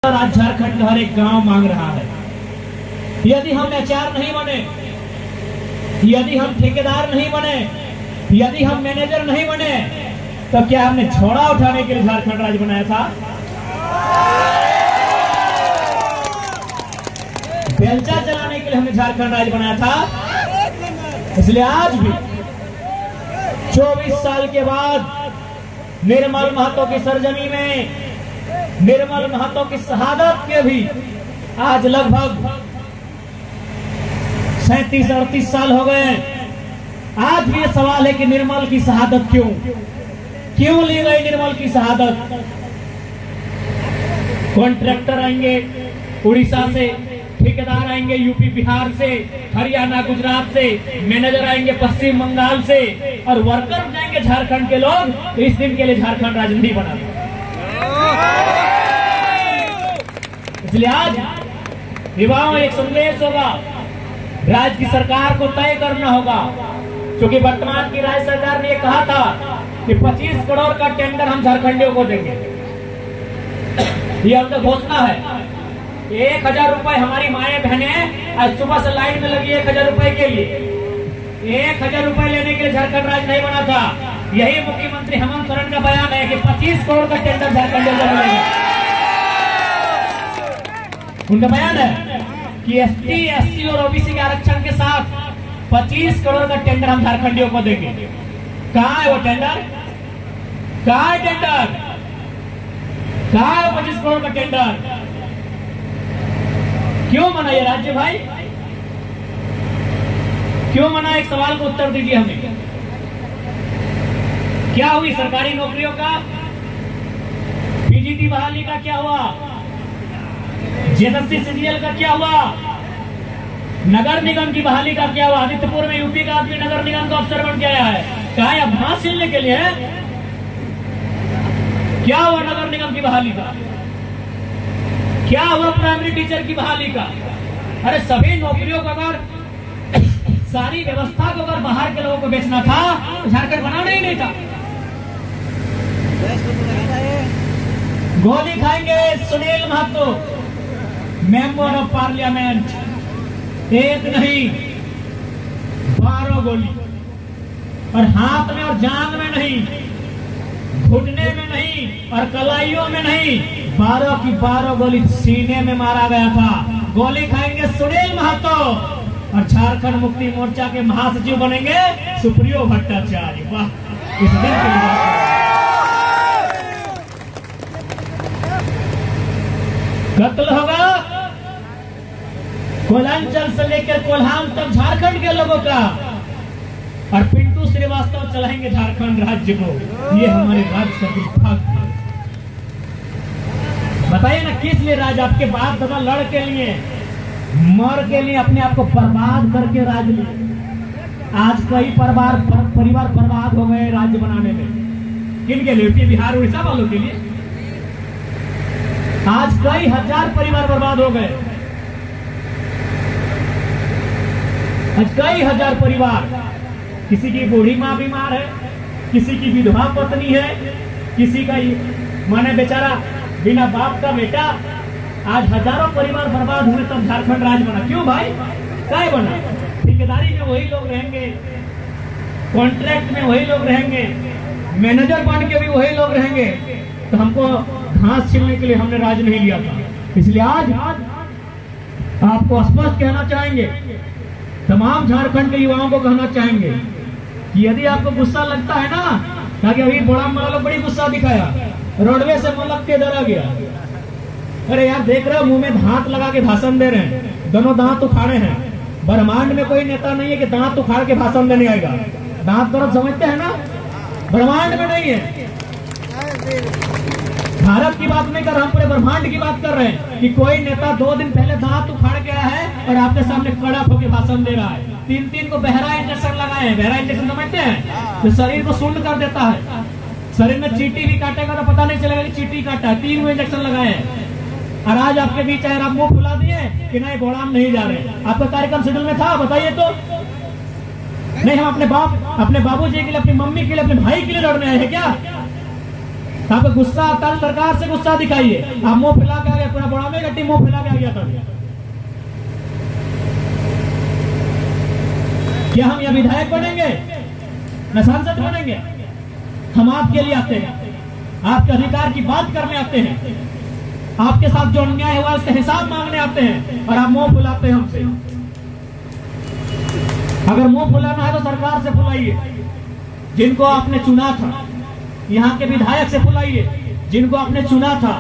आज झारखंड का हर एक गांव मांग रहा है। यदि हम एचआर नहीं बने, यदि हम ठेकेदार नहीं बने, यदि हम मैनेजर नहीं बने, तो क्या हमने झोड़ा उठाने के लिए झारखंड राज्य बनाया था? बेलचा चलाने के लिए हमने झारखंड राज्य बनाया था? इसलिए आज भी 24 साल के बाद निर्मल महतो की सरजमी में, निर्मल महतो की शहादत के भी आज लगभग 37-38 साल हो गए। आज भी ये सवाल है कि निर्मल की शहादत क्यों ली गई? निर्मल की शहादत कॉन्ट्रैक्टर आएंगे उड़ीसा से, ठेकेदार आएंगे यूपी बिहार से, हरियाणा गुजरात से, मैनेजर आएंगे पश्चिम बंगाल से, और वर्कर जाएंगे झारखंड के लोग। तो इस दिन के लिए झारखंड राज्य नहीं बना। इसलिए आज युवाओं एक संदेश होगा, राज्य की सरकार को तय करना होगा, क्योंकि वर्तमान की राज्य सरकार ने कहा था कि 25 करोड़ का टेंडर हम झारखंडियों को देंगे। ये अब तक घोषणा है। 1000 रुपए हमारी माएं बहनें आज सुबह से लाइन में लगी 1000 रुपए के लिए। 1000 रुपए लेने के लिए झारखंड राज्य नहीं बना था। यही मुख्यमंत्री हेमंत सोरेन का बयान है कि 25 करोड़ का टेंडर झारखंडियों को मिलेगा। उनका बयान है कि एसटी, एससी और ओबीसी के आरक्षण के साथ 25 करोड़ का टेंडर हम झारखंडियों को देंगे। कहाँ है वो टेंडर? कहाँ है टेंडर? कहाँ है 25 करोड़ का टेंडर? क्यों मना ये राज्य भाई? क्यों मना? एक सवाल को उत्तर दीजिए हमें। क्या हुई सरकारी नौकरियों का? पीजीटी बहाली का क्या हुआ? जेएसएससी सीजीएल का क्या हुआ? नगर निगम की बहाली का क्या हुआ? आदित्यपुर में यूपी का आदमी नगर निगम का अफसर बन के आया है। कहा है भांस सिलने के लिए है? क्या हुआ नगर निगम की बहाली का? क्या हुआ प्राइमरी टीचर की बहाली का? अरे सभी नौकरियों को अगर, सारी व्यवस्था को अगर बाहर के लोगों को बेचना था तो झारखंड बनाना ही नहीं था। गोली खाएंगे Sunil Mahato, member of parliament. एक नहीं 12 गोली, और हाथ में और जांग में नहीं, घुटने में नहीं और कलाइयों में नहीं, 12 की 12 गोली सीने में मारा गया था। गोली खाएंगे सुनील महतो, और झारखंड मुक्ति मोर्चा के महासचिव बनेंगे सुप्रियो भट्टाचार्य। वाह, इस दिन के लिए कत्ल होगा कोयलांचल से लेकर कोल्हान तक झारखंड के लोगों का, और पिंटू श्रीवास्तव चलाएंगे झारखंड राज्य को। ये हमारे राज्य का दुर्भाग्य है। बताइए ना, किस लिए राज्य? आपके बाप दादा लड़ के लिए, मर के लिए, अपने आप को बर्बाद करके राज्य लिए। आज कई परिवार बर्बाद हो गए राज्य बनाने में। किन के लिए? यूपी बिहार उड़ीसा वालों के लिए। आज कई हजार परिवार बर्बाद हो गए। आज कई हजार परिवार, किसी की बूढ़ी माँ बीमार है, किसी की विधवा पत्नी है, किसी का माने बेचारा बिना बाप का बेटा। आज हजारों परिवार बर्बाद हुए, तब झारखंड राज्य बना। क्यों भाई? क्या बना? ठेकेदारी में वही लोग रहेंगे, कॉन्ट्रैक्ट में वही लोग रहेंगे, मैनेजर बन के भी वही लोग रहेंगे। तो हमको घास छीलने के लिए हमने राज्य नहीं लिया था। इसलिए आज आपको स्पष्ट कहना चाहेंगे, तमाम झारखंड के युवाओं को कहना चाहेंगे कि यदि आपको गुस्सा लगता है ना, ताकि अभी बड़ा वाला बड़ी गुस्सा दिखाया, रोडवे से मुंह लग के डरा गया। अरे यार देख रहे हो, मुंह में दांत लगा के भाषण दे रहे हैं, दोनों दांत उखाड़े हैं। ब्रह्मांड में कोई नेता नहीं है कि दांत उखाड़ के भाषण देने आएगा। दांत दर्द समझते हैं ना? ब्रह्मांड में नहीं है। भारत की बात नहीं कर रहा, हम पूरे ब्रह्मांड की बात कर रहे हैं कि कोई नेता 2 दिन पहले दांत उखाड़ के आया है और आपके सामने कड़क होकर भाषण दे रहा है। 3 को बहरा इंजेक्शन लगाए हैं। बहरा इंजेक्शन समझते हैं? तो शरीर को शून्य कर देता है। शरीर में चींटी भी काटेगा तो पता नहीं चलेगा कि चींटी काटा है। 3 इंजेक्शन लगाए हैं। और आज आपके बीच आए, आप मुंह फुला दिए कि नहीं घोड़ाम नहीं जा रहे। आपका कार्यक्रम शेड्यूल में था? बताइए तो। नहीं, हम अपने बाबूजी के लिए, अपनी मम्मी के लिए, अपने भाई के लिए लड़ने आए हैं क्या? आपको गुस्सा आता है, सरकार से गुस्सा दिखाइए। आप मुंह फैला के पूरा बड़ा में गट्टी मुंह फैला के आ गया था। क्या हम यहाँ विधायक बनेंगे न सांसद बनेंगे? हम आपके लिए आते हैं, आपके अधिकार की बात करने आते हैं, आपके साथ जो अन्याय हुआ उसका हिसाब मांगने आते हैं, और आप मुंह फुलाते हैं हमसे। अगर मुंह फुलाना है तो सरकार से फुलाइए, जिनको आपने चुना था। यहाँ के विधायक से फुलाइए, जिनको आपने चुना था।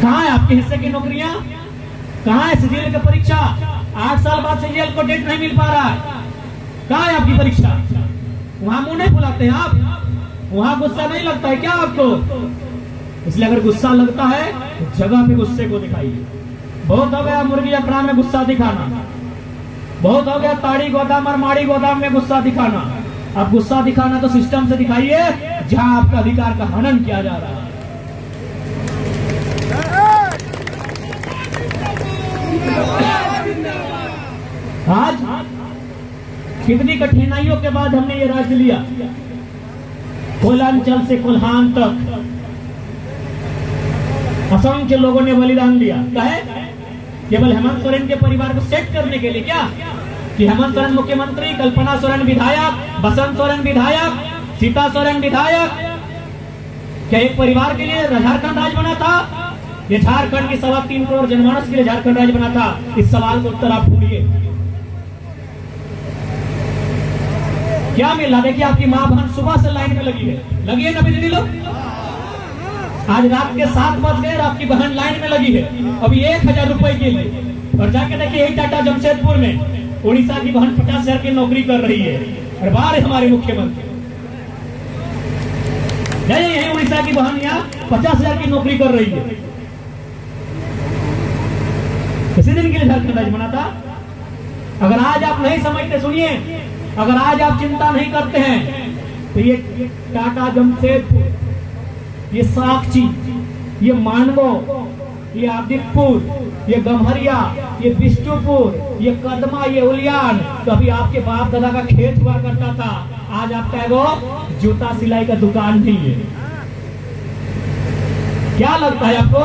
कहाँ है आपके हिस्से की नौकरियां? कहाँ है सीजीएल की परीक्षा? 8 साल बाद सीजीएल को डेट नहीं मिल पा रहा है। कहाँ है आपकी परीक्षा? वहां मुंह नहीं फुलाते हैं आप? वहां गुस्सा नहीं लगता है क्या आपको? इसलिए अगर गुस्सा लगता है तो जगह पे गुस्से को दिखाइए। बहुत हो गया मुर्गी अखड़ा में गुस्सा दिखाना, बहुत हो गया ताड़ी गोदाम और माड़ी गोदाम में गुस्सा दिखाना। अब गुस्सा दिखाना तो सिस्टम से दिखाइए, जहां आपका अधिकार का हनन किया जा रहा है। आज कितनी कठिनाइयों के बाद हमने ये राज्य लिया। कोलांचल से कोल्हान तक असंख्य लोगों ने बलिदान दिया। कहे केवल हेमंत सोरेन के परिवार को सेट करने के लिए क्या? कि हेमंत सोरेन मुख्यमंत्री, कल्पना सोरेन विधायक, बसंत सोरेन विधायक, सीता सोरेन विधायक, क्या एक परिवार के लिए झारखंड राज्य बना था? ये झारखंड की 3.25 करोड़ जनमानस के लिए झारखंड राज्य बना था? इस सवाल को उत्तर आप ढूंढिए। क्या मिला? देखिए आपकी माँ बहन सुबह से लाइन में लगी है ना बिजली लोग? आज रात के 7 बज गए, आपकी बहन लाइन में लगी है अभी 1000 रुपए के लिए। और जाके देखिए यही टाटा जमशेदपुर में उड़ीसा की बहन 50,000 की नौकरी कर रही है। और बाहर है हमारे मुख्यमंत्री, यही उड़ीसा की बहन यहाँ 50,000 की नौकरी कर रही है। किसी दिन के लिए झारखंड राज्य बना था? अगर आज आप नहीं समझते, सुनिए, अगर आज आप चिंता नहीं करते हैं तो ये टाटा जमशेदपुर, ये साक्षी, ये मानवो, ये आदित्यपुर, ये गम्हरिया, ये बिष्टुपुर, ये कदमा, ये उलियान, कभी आपके बाप दादा का खेत हुआ करता था। आज आपका एगो जूता सिलाई का दुकान नहीं है। क्या लगता है आपको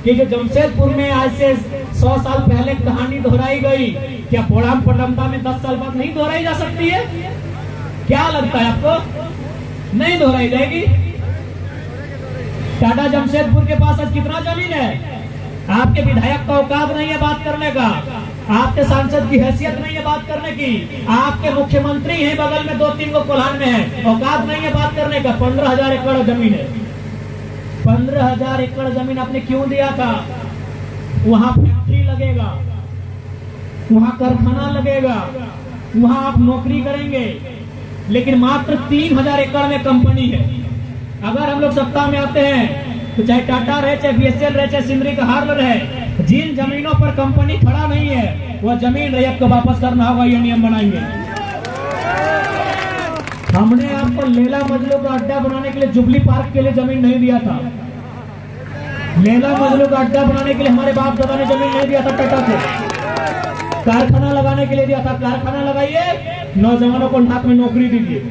कि जो जमशेदपुर में आज से 100 साल पहले कहानी दोहराई गई, क्या पोड़ाम पटमदा में 10 साल बाद नहीं दोहराई जा सकती है? क्या लगता है आपको? नहीं दोहराई जाएगी। टाटा जमशेदपुर के पास आज कितना जमीन है? आपके विधायक का औकात नहीं है बात करने का, आपके सांसद की हैसियत नहीं है बात करने की, आपके मुख्यमंत्री हैं बगल में 2-3 को कोल्हान में है, औकात नहीं है बात करने का। 15,000 एकड़ जमीन है। 15,000 एकड़ जमीन आपने क्यों दिया था? वहां फैक्ट्री लगेगा, वहां कारखाना लगेगा, वहां आप नौकरी करेंगे, लेकिन मात्र 3,000 एकड़ में कंपनी है। अगर हम लोग सत्ता में आते हैं तो चाहे टाटा रहे, चाहे बीएसएल रहे, चाहे सिंदरी का हार्ल रहे, जिन जमीनों पर कंपनी खड़ा नहीं है वह जमीन रैयत को वापस करना होगा। ये नियम बनाएंगे। हमने आपको लैला मजनू का अड्डा बनाने के लिए जुबली पार्क के लिए जमीन नहीं दिया था। लैला मजनू का अड्डा बनाने के लिए हमारे बाप दादा ने जमीन नहीं दिया था टाटा को। कारखाना लगाने के लिए दिया था। कारखाना लगाइए, नौजवानों को हाथ में नौकरी दीजिए।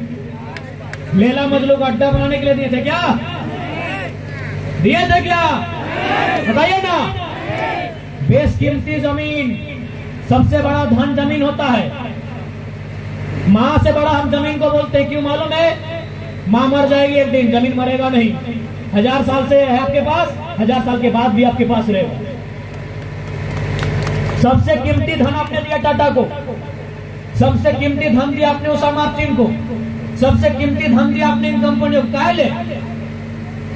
लैला मजनू का अड्डा बनाने के लिए दिए थे क्या? दिए थे क्या? बताइए ना। बेशकीमती जमीन, सबसे बड़ा धन जमीन होता है। माँ से बड़ा हम जमीन को बोलते हैं, क्यों मालूम है? माँ मर जाएगी एक दिन, जमीन मरेगा नहीं। 1000 साल से है आपके पास, 1000 साल के बाद भी आपके पास रहेगा। सबसे कीमती धन आपने दिया टाटा को, सबसे कीमती धन दिया आपने उषा मार्टिन को, सबसे कीमती धन दिया आपने इन कंपनियों को। काहे ले?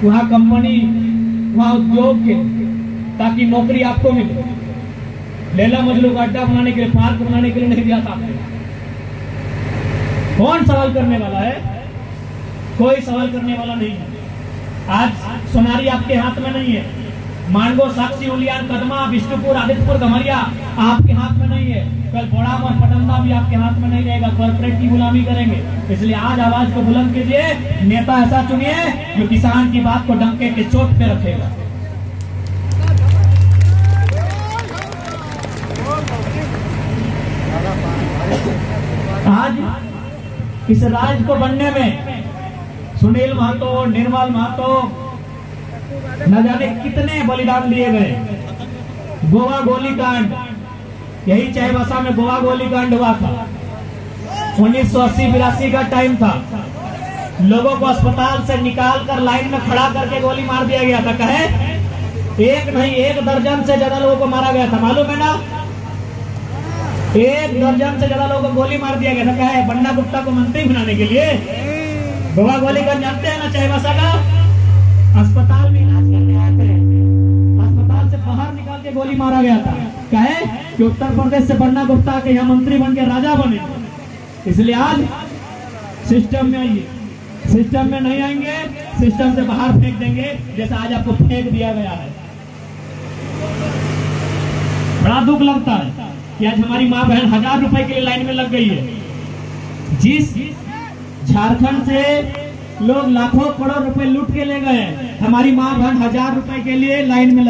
वहां कंपनी, वहां उद्योग के, ताकि नौकरी आपको मिले। लैला मजनू का अड्डा बनाने के लिए, पार्क बनाने के लिए नहीं दिया था आपने। कौन सवाल करने वाला है? कोई सवाल करने वाला नहीं है। आज सोनारी आपके हाथ में नहीं है। मानगो, साक्षी, उलियान, कदमा, बिष्टुपुर, आदित्यपुर, गम्हरिया आपके हाथ में नहीं है। कल बोड़ाम और पटंदा भी आपके हाथ में नहीं रहेगा। कॉर्पोरेट की गुलामी करेंगे। इसलिए आज आवाज को बुलंद कीजिए। नेता ऐसा चुनिए जो किसान की बात को डंके के चोट पे रखेगा। आज इस राज्य को बनने में सुनील महतो, निर्मल महतो, न जाने कितने बलिदान दिए गए। गोवा गोलीकांड, यही चाईबासा में गोवा गोलीकांड हुआ था। 1980-82 का टाइम था। लोगों को अस्पताल से निकाल कर लाइन में खड़ा करके गोली मार दिया गया था। कहे एक नहीं 1 दर्जन से ज्यादा लोगों को मारा गया था, मालूम है ना? 1 दर्जन से ज्यादा लोगों को गोली मार दिया गया था। कहे बन्ना गुप्ता को मंत्री बनाने के लिए। गोवा गोलीकांड जानते हैं ना? चाईबासा का अस्पताल में इलाज करने आए थे, अस्पताल से बाहर निकाल के गोली मारा गया था। कहे कि उत्तर प्रदेश से बन्ना गुप्ता के यहाँ मंत्री बन के राजा बने। इसलिए आज सिस्टम में आइए, सिस्टम में नहीं आएंगे, सिस्टम से बाहर फेंक देंगे, जैसा आज आपको फेंक दिया गया है। बड़ा दुख लगता है कि आज हमारी माँ बहन 1000 रुपए के लिए लाइन में लग गई है। जिस झारखंड से लोग लाखों करोड़ रुपए लूट के ले गए, हमारी माँ बहन 1000 रुपए के लिए लाइन में